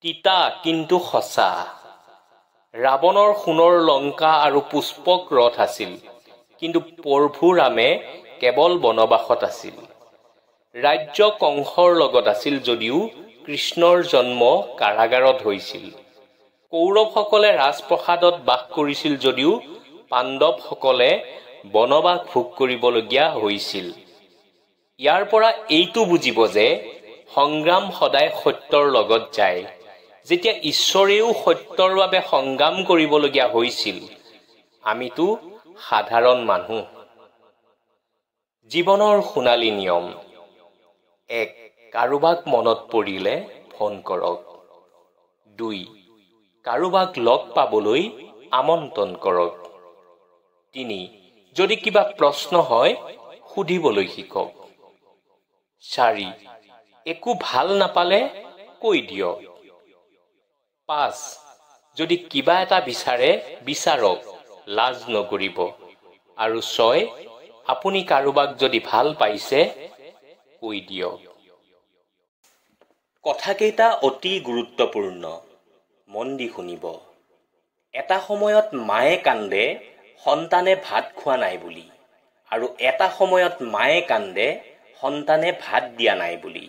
তিতা কিন্তু সঁচা। ৰাৱণৰ সোণৰ লংকা আৰু পুষ্পক ৰথ আছিল, কিন্তু পৰশুৰামে কেৱল বনবাসত আছিল। ৰাজ্য কংসৰ লগত আছিল যদিও কৃষ্ণৰ জন্ম কাৰাগাৰত হৈছিল। কৌৰৱসকলে ৰাজপ্ৰসাদত বাস কৰিছিল যদিও পাণ্ডৱসকলে বনবাস ভোগ কৰিবলগীয়া হৈছিল। ইয়াৰ পৰা এইটো বুজিব যে সংগ্ৰাম সদায় সত্যৰ লগত যায়। যেতিয়া ঈশ্বৰেও সত্যৰ বাবে সংগ্ৰাম কৰিবলগীয়া হৈছিল, আমিতো সাধাৰণ মানুহ। জীৱনৰ সোণালী নিয়ম: 1. কাৰোবাক মনত পৰিলে ফোন কৰক। 2. কাৰোবাক লগ পাবলৈ আমন্ত্ৰণ কৰক। 3. যদি কিবা প্ৰশ্ন হয় সুধিবলৈ শিকক। 4. একো ভাল নাপালে কৈ দিয়ক। 5. যদি কিবা এটা বিচাৰে বিচাৰক, লাজ নকৰিব। আৰু 6. আপুনি কাৰোবাক যদি ভাল পাইছে কৈ দিয়ক। কথাকেইটা অতি গুৰুত্বপূৰ্ণ, মন দি শুনিব। এটা সময়ত মায়ে কান্দে সন্তানে ভাত খোৱা নাই বুলি, আৰু এটা সময়ত মায়ে কান্দে সন্তানে ভাত দিয়া নাই বুলি।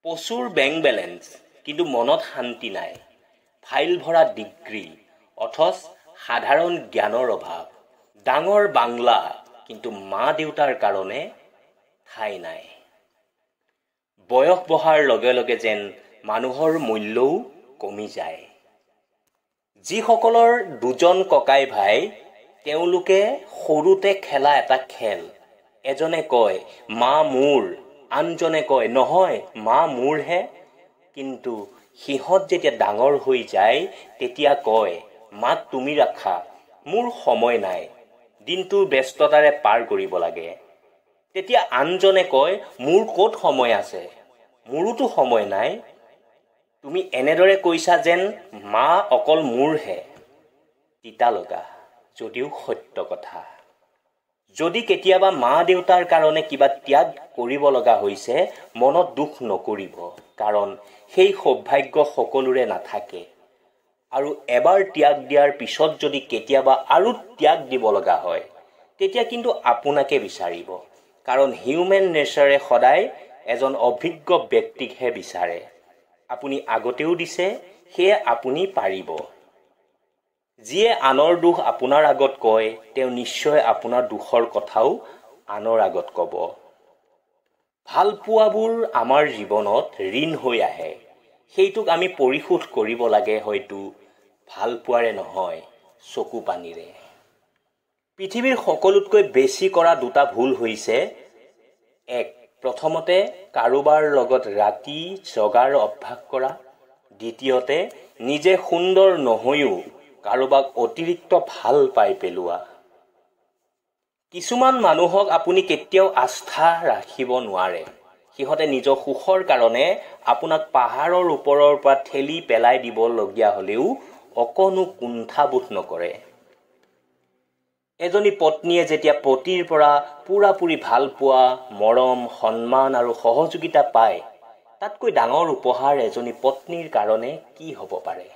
প্ৰচুৰ বেংক বেলেঞ্চ, কিন্তু মনত শান্তি নাই। ফাইল ভৰা ডিগ্ৰী, অথচ সাধাৰণ জ্ঞানৰ অভাৱ। ডাঙৰ বাংলা, কিন্তু মা দেউতাৰ কাৰণে ঠাই নাই। বয়স বহাৰ লগে লগে যেন মানুহৰ মূল্যও কমি যায়। যিসকলৰ দুজন ককাই ভাই, তেওঁলোকে সৰুতে খেলা এটা খেল। এজনে কয় মা মোৰ, আনজনে কয় নহয় মা মোৰহে। কিন্তু সিহঁত যেতিয়া ডাঙৰ হৈ যায় তেতিয়া কয় মাক তুমি ৰাখা, মোৰ সময় নাই, দিনটো ব্যস্ততাৰে পাৰ কৰিব লাগে। তেতিয়া আনজনে কয় মোৰ ক'ত সময় আছে, মোৰোতো সময় নাই। তুমি এনেদৰে কৈছা যেন মা অকল মোৰহে। তিতা লগা যদিও সত্য কথা। যদি কেতিয়াবা মা দেউতাৰ কাৰণে কিবা ত্যাগ কৰিব লগা হৈছে, মনত দুখ নকৰিব, কাৰণ সেই সৌভাগ্য সকলোৰে নাথাকে। আৰু এবাৰ ত্যাগ দিয়াৰ পিছত যদি কেতিয়াবা আৰু ত্যাগ দিব লগা হয়, তেতিয়া কিন্তু আপোনাকে বিচাৰিব, কাৰণ হিউমেন নেচাৰে সদায় এজন অভিজ্ঞ ব্যক্তিকহে বিচাৰে। আপুনি আগতেও দিছে, সেয়ে আপুনি পাৰিব। যিয়ে আনৰ দুখ আপোনাৰ আগত কয়, তেওঁ নিশ্চয় আপোনাৰ দুখৰ কথাও আনৰ আগত ক'ব। ভাল পোৱাবোৰ আমাৰ জীৱনত ঋণ হৈ আহে। সেইটোক আমি পৰিশোধ কৰিব লাগে, হয়তো ভাল পোৱাৰে নহয়, চকু পানীৰে। পৃথিৱীৰ সকলোতকৈ বেছি কৰা দুটা ভুল হৈছে: 1. প্ৰথমতে কাৰোবাৰ লগত ৰাতি জগাৰ অভ্যাস কৰা। দ্বিতীয়তে নিজে সুন্দৰ নহৈও কাৰোবাক অতিৰিক্ত ভাল পাই পেলোৱা। কিছুমান মানুহক আপুনি কেতিয়াও আস্থা ৰাখিব নোৱাৰে। সিহঁতে নিজৰ সুখৰ কাৰণে আপোনাক পাহাৰৰ ওপৰৰ পৰা ঠেলি পেলাই দিবলগীয়া হ'লেও অকণো কুণ্ঠাবোধ নকৰে। এজনী পত্নীয়ে যেতিয়া পতিৰ পৰা পুৰাপুৰি ভাল পোৱা, মৰম, সন্মান আৰু সহযোগিতা পায়, তাতকৈ ডাঙৰ উপহাৰ এজনী পত্নীৰ কাৰণে কি হ'ব পাৰে?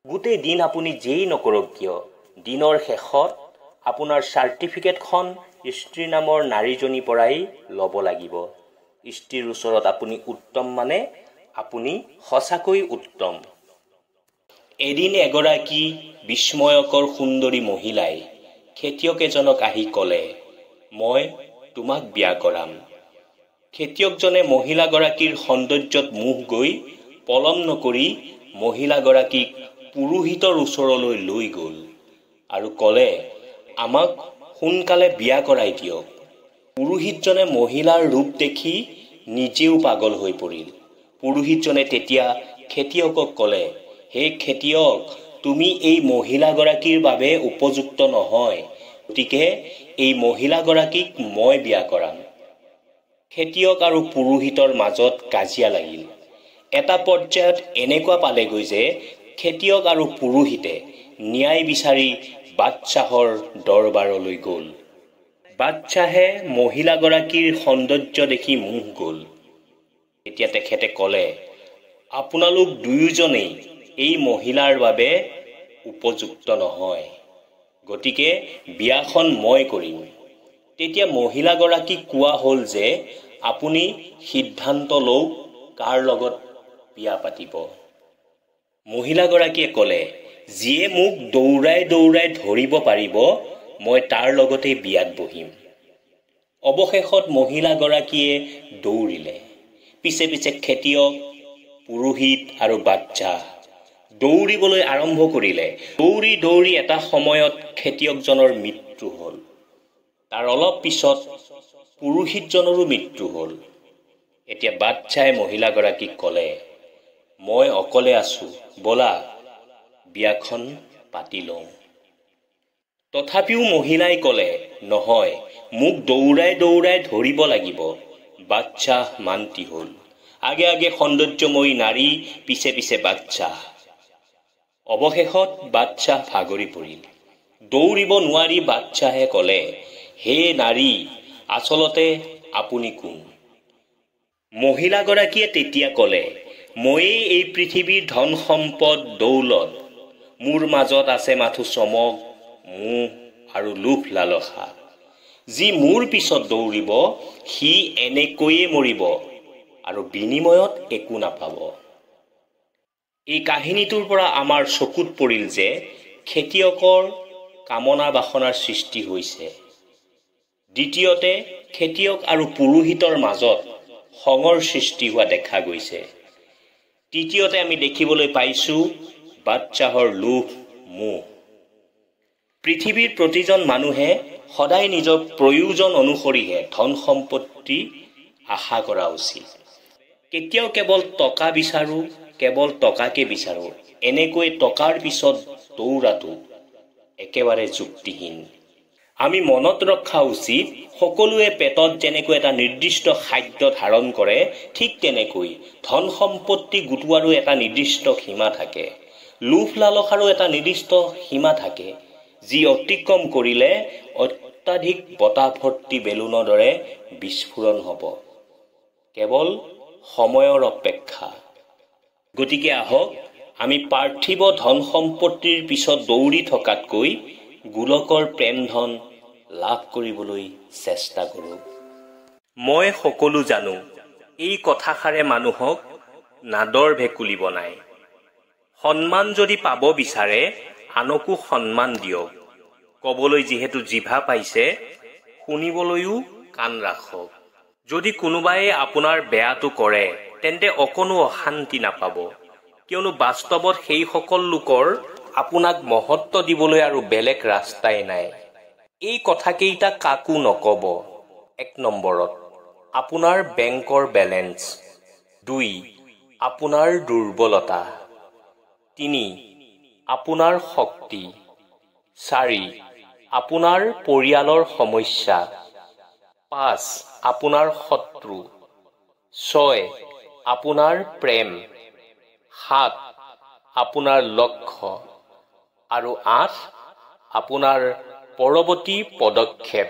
গোটেই দিন আপুনি যেই নকৰক কিয়, দিনৰ শেষত আপোনাৰ চাৰ্টিফিকেটখন স্ত্ৰী নামৰ নাৰীজনীৰ পৰাই ল'ব লাগিব। স্ত্ৰীৰ ওচৰত আপুনি উত্তম মানে আপুনি সঁচাকৈ উত্তম। এদিন এগৰাকী বিস্ময়কৰ সুন্দৰী মহিলাই খেতিয়ক এজনক আহি ক'লে, মই তোমাক বিয়া কৰাম। খেতিয়কজনে মহিলাগৰাকীৰ সৌন্দৰ্যত মোহ গৈ পলম নকৰি মহিলাগৰাকীক পুৰোহিতৰ ওচৰলৈ লৈ গ'ল আৰু ক'লে, আমাক সোনকালে বিয়া কৰাই দিয়ক। পুৰোহিতজনে মহিলাৰ ৰূপ দেখি নিজেও পাগল হৈ পৰিল। পুৰোহিতজনে তেতিয়া খেতিয়কক ক'লে, হে খেতিয়ক, তুমি এই মহিলাগৰাকীৰ বাবে উপযুক্ত নহয়, গতিকে এই মহিলাগৰাকীক মই বিয়া কৰাম। খেতিয়ক আৰু পুৰোহিতৰ মাজত কাজিয়া লাগিল। এটা পৰ্যায়ত এনেকুৱা পালেগৈ যে খেতিয়ক আৰু পুৰোহিতে ন্যায় বিচাৰি বাদশ্বাহৰ দৰবাৰলৈ গ'ল। বাদশ্বাহে মহিলাগৰাকীৰ সৌন্দৰ্য দেখি মোহ গ'ল। এতিয়া তেখেতে ক'লে, আপোনালোক দুয়োজনেই এই মহিলাৰ বাবে উপযুক্ত নহয়, গতিকে বিয়াখন মই কৰিম। তেতিয়া মহিলাগৰাকীক কোৱা হ'ল যে আপুনি সিদ্ধান্ত লওক কাৰ লগত বিয়া পাতিব। মহিলাগৰাকীয়ে ক'লে, যিয়ে মোক দৌৰাই দৌৰাই ধৰিব পাৰিব মই তাৰ লগতে বিয়াত বহিম। অৱশেষত মহিলাগৰাকীয়ে দৌৰিলে। পিছে পিছে খেতিয়ক, পুৰোহিত আৰু বাচ্চা দৌৰিবলৈ আৰম্ভ কৰিলে। দৌৰি দৌৰি এটা সময়ত খেতিয়কজনৰ মৃত্যু হ'ল। তাৰ অলপ পিছত পুৰোহিতজনৰো মৃত্যু হ'ল। এতিয়া বাচ্চাই মহিলাগৰাকীক ক'লে, মই অকলে আছোঁ, ব'লা বিয়াখন পাতি লওঁ। তথাপিও মহিলাই ক'লে, নহয়, মোক দৌৰাই দৌৰাই ধৰিব লাগিব। বাচ্চা মান্তি হ'ল। আগে আগে সৌন্দৰ্যময়ী নাৰী, পিছে পিছে বাচ্চা। অৱশেষত বাচ্চা ভাগৰি পৰিল। দৌৰিব নোৱাৰি বাচ্চাহে ক'লে, হে নাৰী, আচলতে আপুনি কোন? মহিলাগৰাকীয়ে তেতিয়া ক'লে, ময়েই এই পৃথিৱীৰ ধন সম্পদ দৌলত। মোৰ মাজত আছে মাথো চমক, মোহ আৰু লোভ লালসা। যি মোৰ পিছত দৌৰিব সি এনেকৈয়ে মৰিব আৰু বিনিময়ত একো নাপাব। এই কাহিনীটোৰ পৰা আমাৰ চকুত পৰিল যে খেতিয়কৰ কামনা বাসনাৰ সৃষ্টি হৈছে। দ্বিতীয়তে, খেতিয়ক আৰু পুৰোহিতৰ মাজত খঙৰ সৃষ্টি হোৱা দেখা গৈছে। তৃতীয়তে আমি দেখিবলৈ পাইছোঁ বাচ্চাহৰ লোভ, মোহ। পৃথিৱীৰ প্ৰতিজন মানুহে সদায় নিজৰ প্ৰয়োজন অনুসৰিহে ধন সম্পত্তি আশা কৰা উচিত। কেতিয়াও কেৱল টকা বিচাৰোঁ, কেৱল টকাকে বিচাৰোঁ, এনেকৈ টকাৰ পিছত দৌৰাটো একেবাৰে যুক্তিহীন। আমি মনত ৰখা উচিত, সকলোৱে পেটত যেনেকৈ এটা নিৰ্দিষ্ট খাদ্য ধাৰণ কৰে, ঠিক তেনেকৈ ধন সম্পত্তি গোটোৱাৰো এটা নিৰ্দিষ্ট সীমা থাকে। লোভ লালসাৰো এটা নিৰ্দিষ্ট সীমা থাকে, যি অতিক্ৰম কৰিলে অত্যাধিক বতাহ ভৰ্তি বেলুনৰ দৰে বিস্ফোৰণ হ'ব। কেৱল সময়ৰ অপেক্ষা। গতিকে আহক আমি পাৰ্থিৱ ধন সম্পত্তিৰ পিছত দৌৰি থকাতকৈ গোলকৰ প্ৰেম ধন লাভ কৰিবলৈ চেষ্টা কৰোঁ। মই সকলো জানো, এই কথাষাৰে মানুহক নাদৰ ভেকুলী বনায়। সন্মান যদি পাব বিচাৰে আনকো সন্মান দিয়ক। ক'বলৈ যিহেতু জিভা পাইছে, শুনিবলৈও কাণ ৰাখক। যদি কোনোবাই আপোনাৰ বেয়াটো কৰে তেন্তে অকণো অশান্তি নাপাব, কিয়নো বাস্তৱত সেইসকল লোকৰ আপোনাক মহত্ব দিবলৈ আৰু বেলেগ ৰাস্তাই নাই। এই কথাকেইটা কাকো নক'ব। 1 নম্বৰত আপোনাৰ বেংকৰ বেলেঞ্চ, 2 আপোনাৰ দুৰ্বলতা, 3 আপোনাৰ শক্তি, 4 আপোনাৰ পৰিয়ালৰ সমস্যা, 5 আপোনাৰ শত্ৰু, 6 আপোনাৰ প্ৰেম, 7 আপোনাৰ লক্ষ্য আৰু 8 আপোনাৰ পৰৱৰ্তী পদক্ষেপ।